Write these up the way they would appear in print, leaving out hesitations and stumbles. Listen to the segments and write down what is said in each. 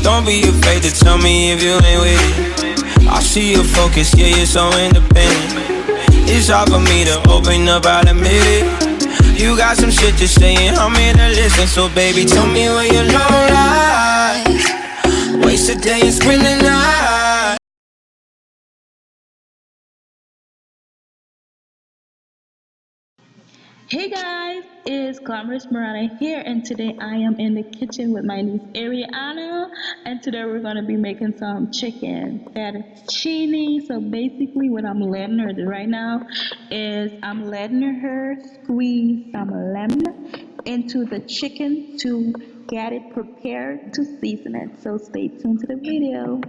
Don't be afraid to tell me if you ain't with it. I see your focus, yeah, you're so independent. It's hard for me to open up, I'll admit it. You got some shit to say and I'm here to listen. So baby, tell me where your low lies. Waste a day and spend the night. Hey guys, it's Glamorous Marana here, and today I am in the kitchen with my niece Ariana, and today we're going to be making some chicken fettuccine. So basically what I'm letting her do right now is I'm letting her squeeze some lemon into the chicken to get it prepared to season it. So stay tuned to the video.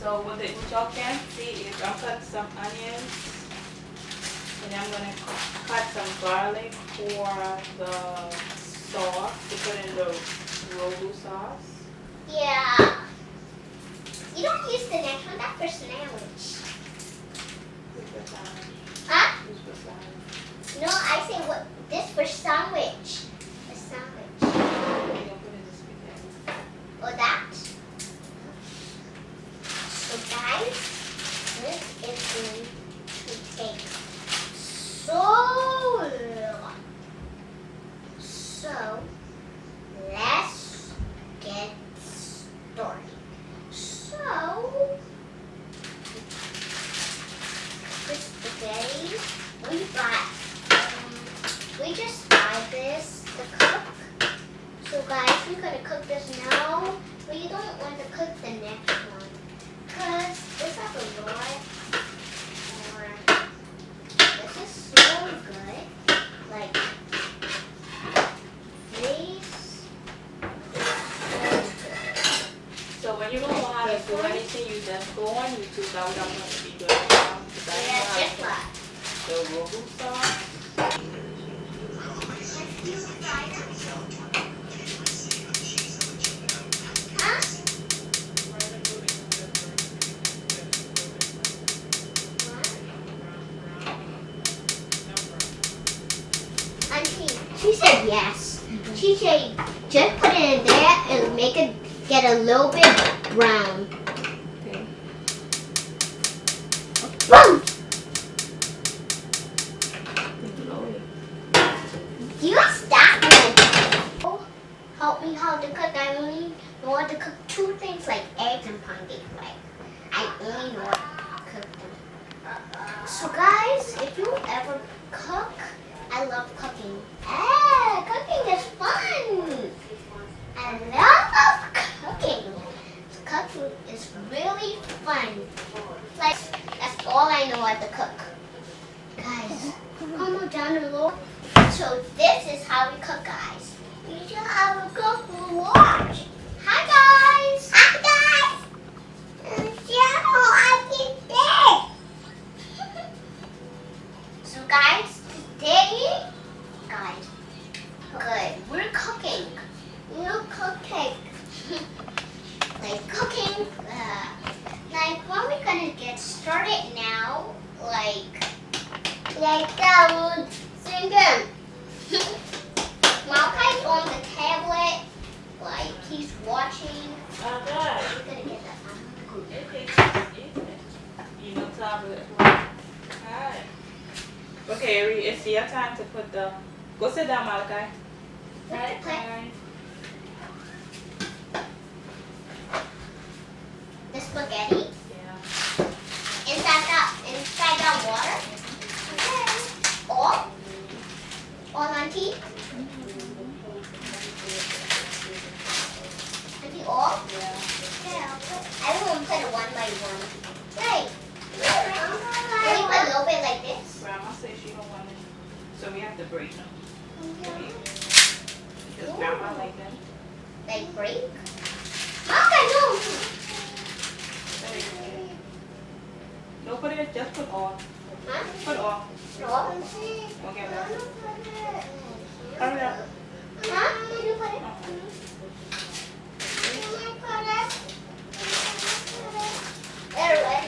So what y'all can see is I'm cutting some onions, and I'm gonna cut some garlic for the sauce to put in the rogu sauce. Yeah. You don't use the next one. That's for sandwich. Who's for sandwich? Huh? Who's for sandwich? No, I say what? This for sandwich. A sandwich. You're gonna put in the spaghetti. Or that. So guys, this is going to take so long. So let's get started. So this spaghetti we got. We just fried this to cook. So guys, we're gonna cook this now. We don't want to cook the next one because this has a lot. This is so good. Like this. So when you don't know how to do anything, you just go on YouTube. That would I'm gonna be doing now because I Yeah, know just like. the rogu sauce. Huh? Auntie, she said yes. She said just put it in there and make it get a little bit brown. Okay. Boom! You stop it. Oh, help me how to cook. I only know how to cook two things like eggs and pancakes. Like I only know how to cook them. So guys, if you ever cook, I love cooking. Cooking is fun. I love cooking. Cooking is really fun. Like that's all I know how to cook. Guys, comment down below. So this is how we cook, guys. We should have a cook for watch. Hi guys. Hi guys. So guys, today, guys, good. We're cooking. We're cooking. Like cooking. Like when we're gonna get started now. Like that would sing in. Malachi's on the tablet, like he's watching. Oh, We're gonna get that. You know, tablet. Hi. Okay, Ari, it's your time to put the. Go sit down, Malachi. Right, Hi. the spaghetti Yeah. inside that water. Okay. All auntie. Auntie, all. Yeah. Yeah. I won't put it one by one. Right. Can we put a little bit like this? Grandma says she don't want it, so we have to break them. Okay. Because Grandma like them. Like break. Okay, no. There you go. No, put it. Just put all. Huh? Put all. No. Okay, now. Hurry up. Huh? Did you put it? There, ready.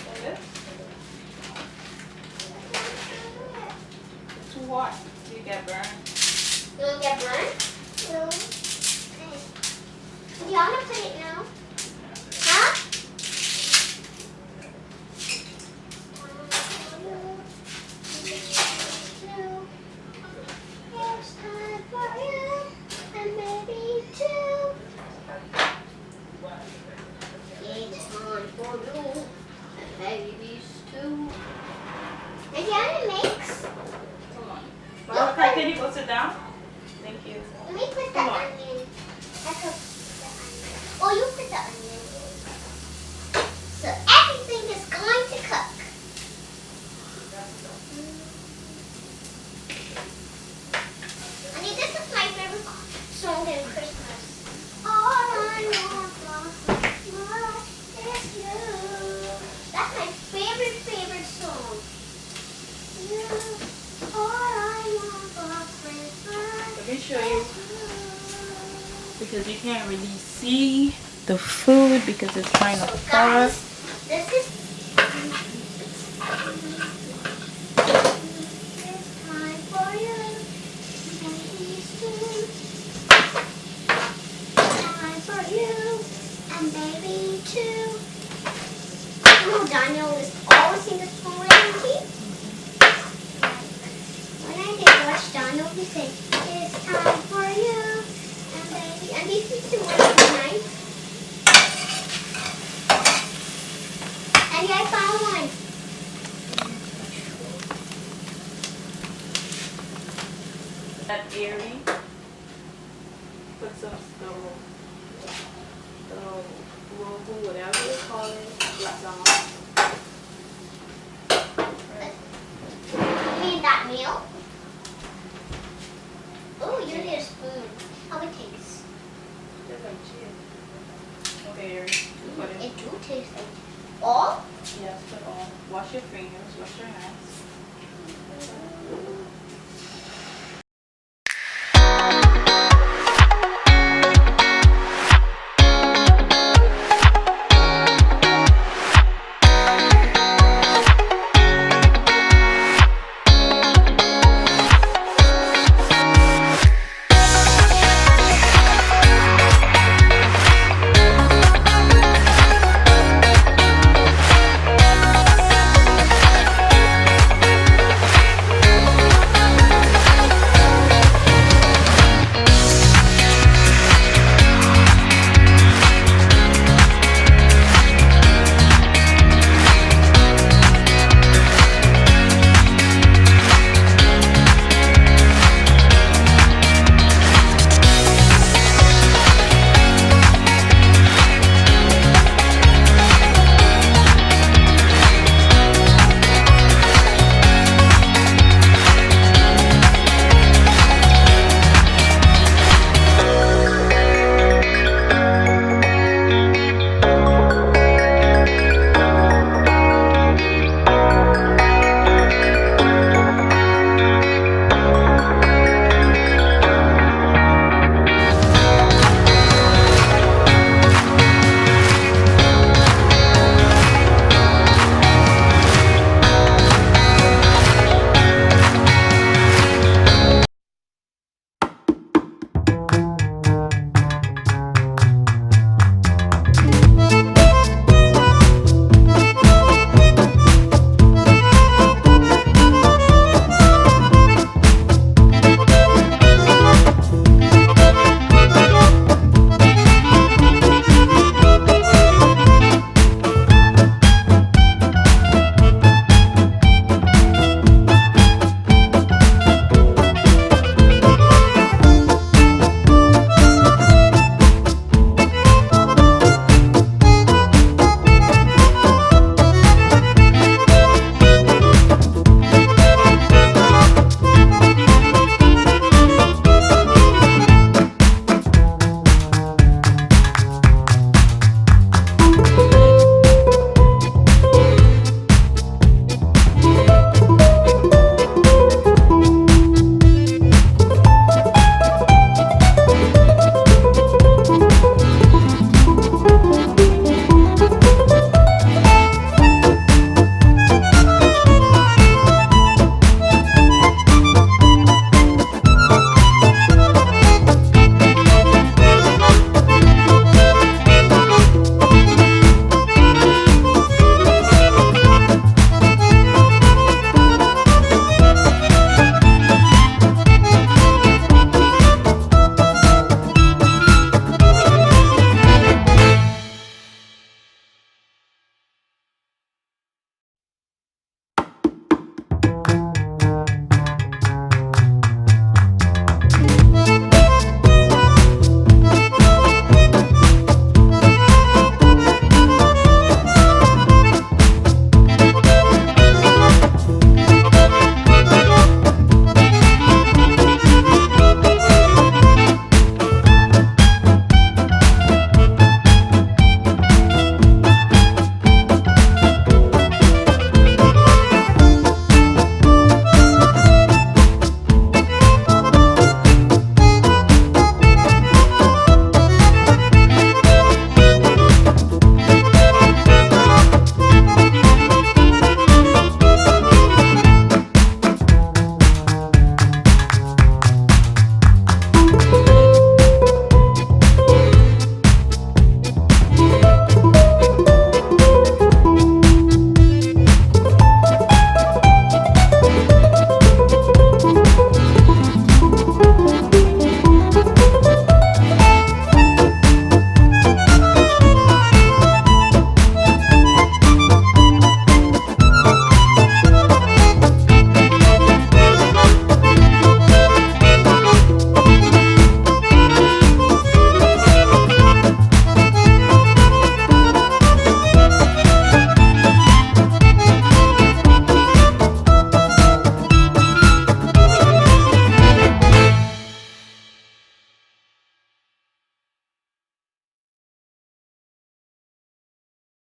Like this. It's too hot. You get burned. You want to get burned? No. Do you want to put it now? Huh? It's time for you, and maybe two. It's time for you, and maybe two. And you want to mix? Come on. Malachi, can you go sit down? Thank you. Let me put the Come on. onion. I could put the onion. Oh, you put the onion. So everything is going to cook. Honey, this is my favorite song in Christmas. All I want for Christmas because you can't really see the food because it's kind of far. This is time for you. Time for you and baby too. You know Daniel is always in the phone with. When I did watch Daniel, he said, "It's time for you and baby." And this is the one tonight. And I found one. That airy. Put some the rogu, whatever you call it, like on. You mean that meal? Oh, you need a spoon. How it tastes? Just like cheese. Okay, airy. Put it. It do taste like all. Yes, put all. Wash your fingers. Wash your hands.